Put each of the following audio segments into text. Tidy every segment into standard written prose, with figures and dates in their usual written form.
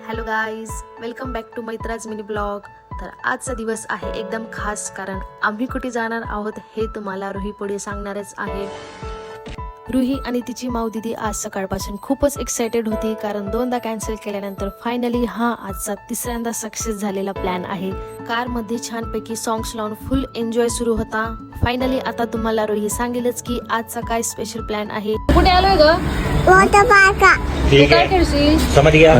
Hello guys, welcome back to Maitraj mini blog. तर आजचा दिवस आहे एकदम खास, कारण आम्ही कुठे जाणार आहोत हे तुम्हाला रुही पुढे सांगणारच आहे. रुही आणि तिची माऊ दिदी आज सकाळपासून खूपच एक्सायटेड होती, कारण दोनदा कॅन्सल केल्यानंतर फायनली हा आजचा तिसऱ्यांदा सक्सेस झालेला प्लॅन आहे. कारमध्ये छानपैकी सॉंग्स लावून फुल एन्जॉय सुरू होता. फायनली आता तुम्हाला रुही सांगेलच की आजचा काय स्पेशल प्लॅन आहे. कुठे आलोय ग? Water park. तू काय खेळशील? समझ गया.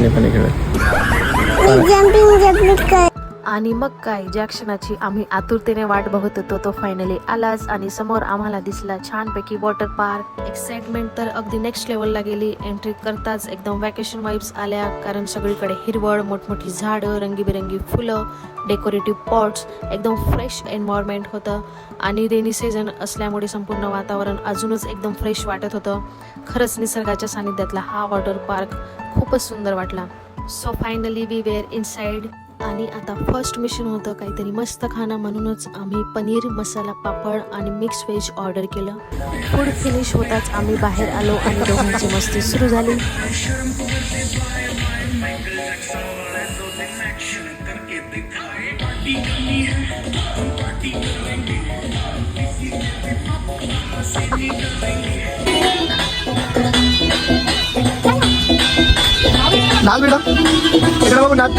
जंपिंग कर. आणि मग काय, ज्या क्षणाची आम्ही आतुरतेने वाट बघत होतो तो फायनली आलाच आणि समोर आम्हाला दिसला छानपैकी वॉटर पार्क. एक्साइटमेंट तर अगदी नेक्स्ट लेवलला गेली. एंट्री करताच एकदम वॅकेशन वाइब्स आल्या, कारण सगळीकडे हिरवळ, मोठमोठी झाडं, रंगीबेरंगी फुलं, डेकोरेटिव्ह पॉट्स, एकदम फ्रेश एन्व्हायरमेंट होतं. आणि रेनी सीझन असल्यामुळे संपूर्ण वातावरण अजूनच एकदम फ्रेश वाटत होतं. खरंच निसर्गाच्या सानिध्यातला हा वॉटर पार्क खूपच सुंदर वाटला. So finally we were inside. आणि आता फर्स्ट मिशन होतं काहीतरी मस्त खाणं, म्हणूनच आम्ही पनीर मसाला पापड आणि मिक्स व्हेज ऑर्डर केलं. फूड फिनिश होताच आम्ही बाहेर आलो आणि दोघांची मस्ती सुरू झाली. नाल बेटा इकडे बघू नाल.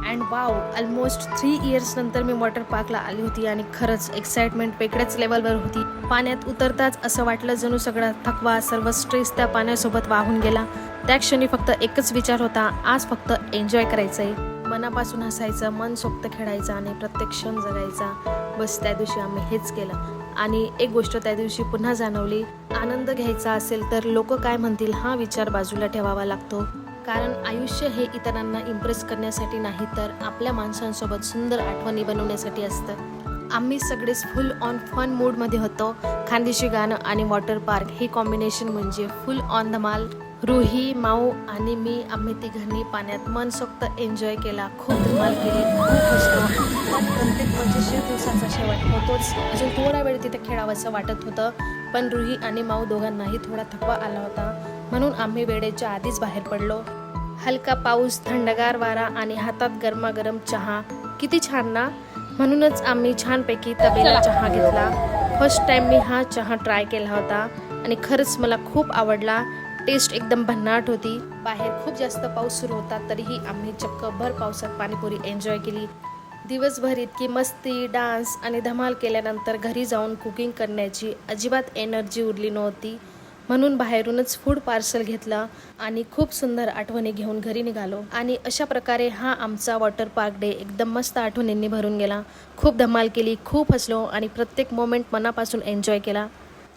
अँड वाव, ऑलमोस्ट 3 इयर्स नंतर मी वॉटर पार्कला आली होती आणि खरंच एक्साइटमेंट वेगळ्याच लेवलवर होती. पाण्यात उतरताच असं वाटलं जणू सगळा थकवा, सर्व स्ट्रेस त्या पाण्यासोबत वाहून गेला. त्या क्षणी फक्त एकच विचार होता, आज फक्त एन्जॉय करायचंय, मनापासून हसायचं, मन सोक्त खेळायचं आणि प्रत्येक क्षण जगायचा. बस त्या दिवशी आम्ही हेच केलं. आणि एक गोष्ट त्या दिवशी पुन्हा जाणवली, आनंद घ्यायचा असेल तर लोक काय म्हणतील हा विचार बाजूला ठेवावा लागतो. कारण आयुष्य हे इतरांना इम्प्रेस करण्यासाठी नाही, तर आपल्या माणसांसोबत सुंदर आठवणी बनवण्यासाठी असतं. आम्ही सगळेच फुल ऑन फन मूडमध्ये होतो. खानदेशी गाणं आणि वॉटर पार्क हे कॉम्बिनेशन म्हणजे फुल ऑन धमाल. रुही, माऊ आणि मी, आम्ही तिघांनी पाण्यात मनसोक्त एन्जॉय केला, खूप धमाल केली, खूप हसलो. पण प्रत्येक 25 दिवसाचा शेवट होतोच, अजून थोडा वेळ तिथे खेळावंसं वाटत होतं. पण रुही आणि माऊ दोघांनाही थोडा थकवा आला होता, म्हणून आम्ही वेळेच्या आधीच बाहेर पडलो. हलका पाऊस, थंडगार वारा आणि हातात गरमागरम चहा, किती छान ना. म्हणूनच आम्ही छानपैकी तबेला चहा घेतला. फर्स्ट टाइम मी हा चहा ट्राय केला होता आणि खरंच मला खूप आवडला. टेस्ट एकदम भन्नाट होती. बाहेर खूप जास्त पाऊस सुरू होता, तरीही आम्ही चक्क भर पावसात पाणीपुरी एन्जॉय केली. दिवसभर इतकी मस्ती, डान्स आणि धमाल केल्यानंतर घरी जाऊन कुकिंग करण्याची अजिबात एनर्जी उरली नव्हती, म्हणून बाहेरूनच फूड पार्सल घेतलं आणि खूप सुंदर आठवणी घेऊन घरी निघालो. आणि अशा प्रकारे हा आमचा वॉटर पार्क डे एकदम मस्त आठवणींनी भरून गेला. खूप धमाल केली, खूप हसलो आणि प्रत्येक मोमेंट मनापासून एन्जॉय केला.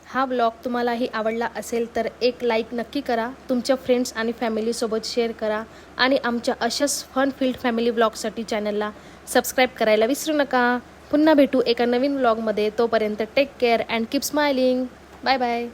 हा ब्लॉग तुम्हालाही आवडला असेल तर एक लाईक नक्की करा, तुमच्या फ्रेंड्स आणि फॅमिलीसोबत शेअर करा आणि आमच्या अशाच फन फील्ड फॅमिली ब्लॉगसाठी चॅनलला सबस्क्राईब करायला विसरू नका. पुन्हा भेटू एका नवीन ब्लॉगमध्ये. तोपर्यंत take care and keep smiling. Bye bye.